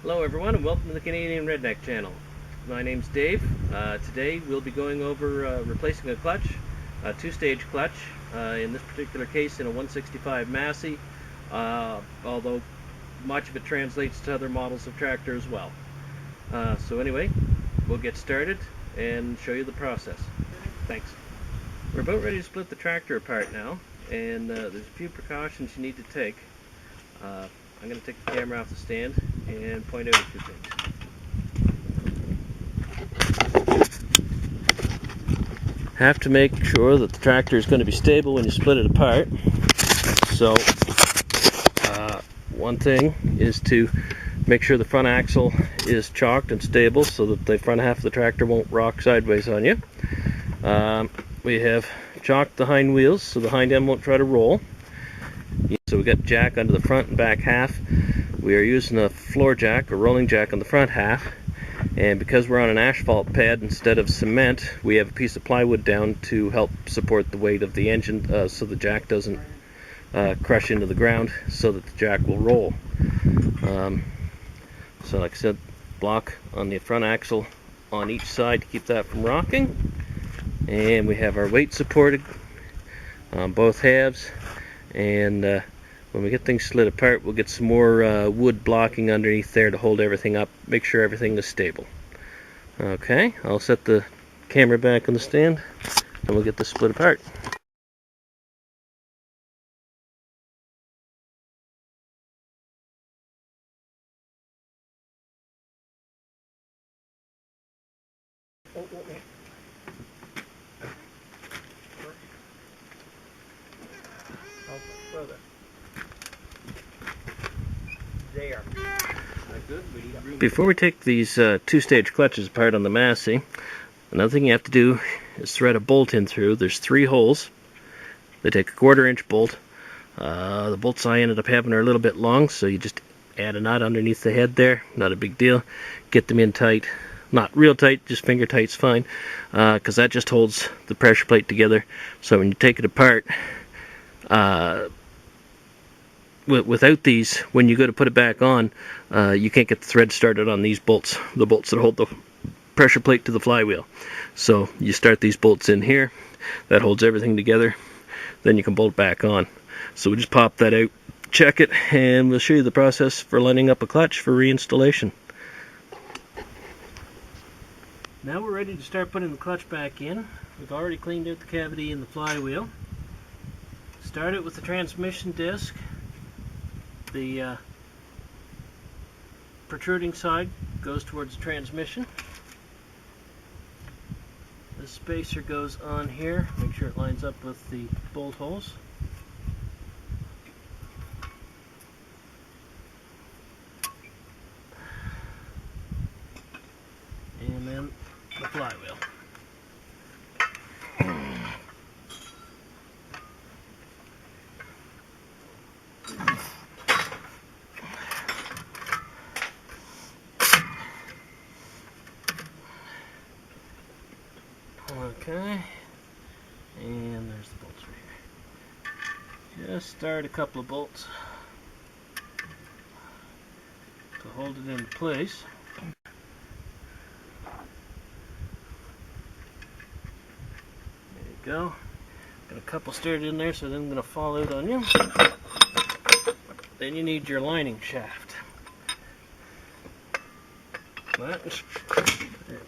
Hello everyone and welcome to the Canadian Redneck channel. My name's Dave. Today we'll be going over replacing a clutch, a two-stage clutch, in this particular case in a 165 Massey, although much of it translates to other models of tractor as well. So anyway, we'll get started and show you the process. Thanks. We're about ready to split the tractor apart now, and there's a few precautions you need to take. I'm going to take the camera off the stand and point out a few things. Have to make sure that the tractor is going to be stable when you split it apart. So one thing is to make sure the front axle is chocked and stable so that the front half of the tractor won't rock sideways on you. We have chocked the hind wheels so the hind end won't try to roll. So we got jack under the front and back half. We are using a floor jack or rolling jack on the front half, and because we're on an asphalt pad instead of cement, we have a piece of plywood down to help support the weight of the engine, so the jack doesn't crush into the ground, so that the jack will roll. So like I said, block on the front axle on each side to keep that from rocking, and we have our weight supported on both halves. And when we get things slid apart, we'll get some more wood blocking underneath there to hold everything up, make sure everything is stable. Okay, I'll set the camera back on the stand and we'll get this split apart. Before we take these two-stage clutches apart on the Massey, another thing you have to do is thread a bolt in through. There's 3 holes. They take a 1/4-inch bolt. The bolts I ended up having are a little bit long, so you just add a knot underneath the head there. Not a big deal. Get them in tight. Not real tight, just finger tight's fine, because that just holds the pressure plate together. So when you take it apart, without these, when you go to put it back on, you can't get the thread started on these bolts, the bolts that hold the pressure plate to the flywheel. So you start these bolts in here, that holds everything together, then you can bolt back on. So we just pop that out, check it, and we'll show you the process for lining up a clutch for reinstallation. Now we're ready to start putting the clutch back in. We've already cleaned out the cavity in the flywheel. Start it with the transmission disc. The protruding side goes towards the transmission. The spacer goes on here. Make sure it lines up with the bolt holes. And then the flywheel. Okay, and there's the bolts right here. Just start a couple of bolts to hold it in place. There you go. Got a couple started in there, so then I'm going to fall out on you. Then you need your lining shaft. There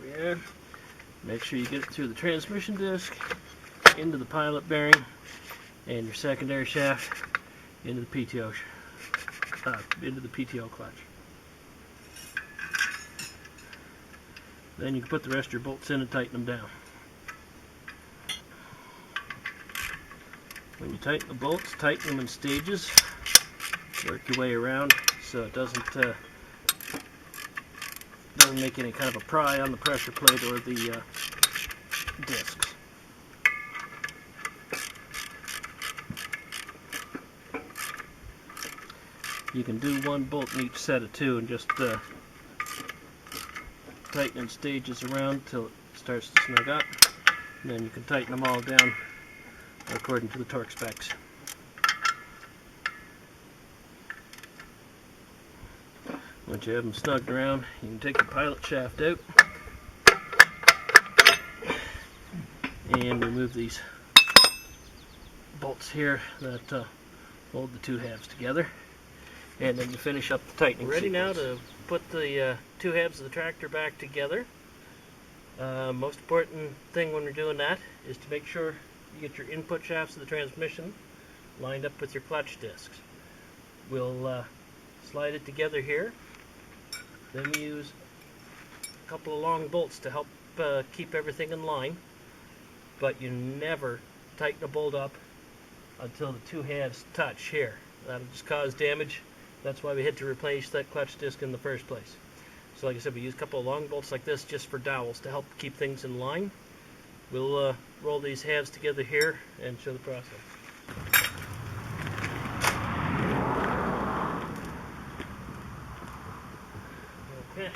we are. Make sure you get it through the transmission disc, into the pilot bearing, and your secondary shaft into the PTO clutch. Then you can put the rest of your bolts in and tighten them down. When you tighten the bolts, tighten them in stages. Work your way around so it doesn't make any kind of a pry on the pressure plate or the discs. You can do one bolt in each set of 2 and just tighten in stages around until it starts to snug up. And then you can tighten them all down according to the torque specs. Once you have them snugged around, you can take your pilot shaft out and remove these bolts here that hold the two halves together, and then you finish up the tightening. Ready now to put the two halves of the tractor back together. Most important thing when we're doing that is to make sure you get your input shafts of the transmission lined up with your clutch discs. We'll slide it together here. Then we use a couple of long bolts to help keep everything in line, but you never tighten a bolt up until the two halves touch here. That'll just cause damage. That's why we had to replace that clutch disc in the first place. So like I said, we use a couple of long bolts like this just for dowels to help keep things in line. We'll roll these halves together here and show the process. Okay.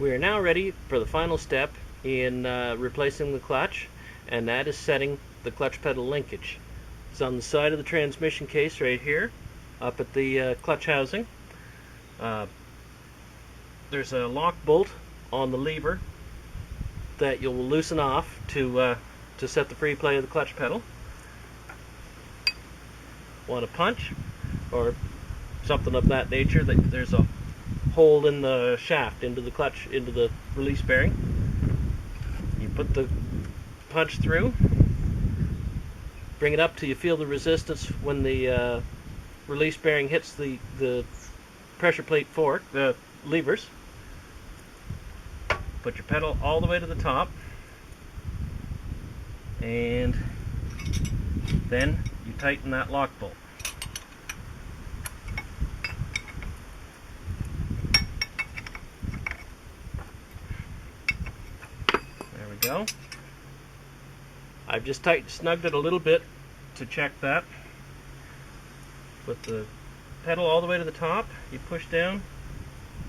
We are now ready for the final step in replacing the clutch, and that is setting the clutch pedal linkage. It's on the side of the transmission case right here, up at the clutch housing. There's a lock bolt on the lever that you'll loosen off to set the free play of the clutch pedal. Want a punch or something of that nature, that there's a hole in the shaft into the clutch, into the release bearing. You put the punch through, bring it up till you feel the resistance when the release bearing hits the pressure plate fork, the levers. Put your pedal all the way to the top, and then you tighten that lock bolt. Go. I've just snugged it a little bit to check that. Put the pedal all the way to the top. You push down.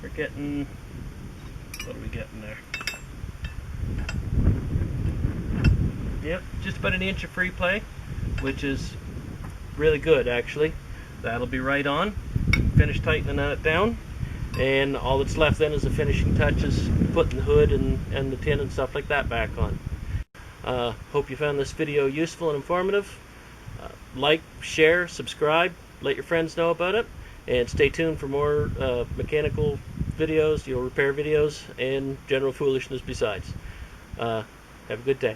We're getting, what are we getting there? Yep, just about an inch of free play, which is really good actually. That'll be right on. Finish tightening that down, and all that's left then is the finishing touches, putting the hood and the tin and stuff like that back on. Hope you found this video useful and informative. Like, share, subscribe, let your friends know about it, and stay tuned for more mechanical videos, repair videos, and general foolishness besides. Have a good day.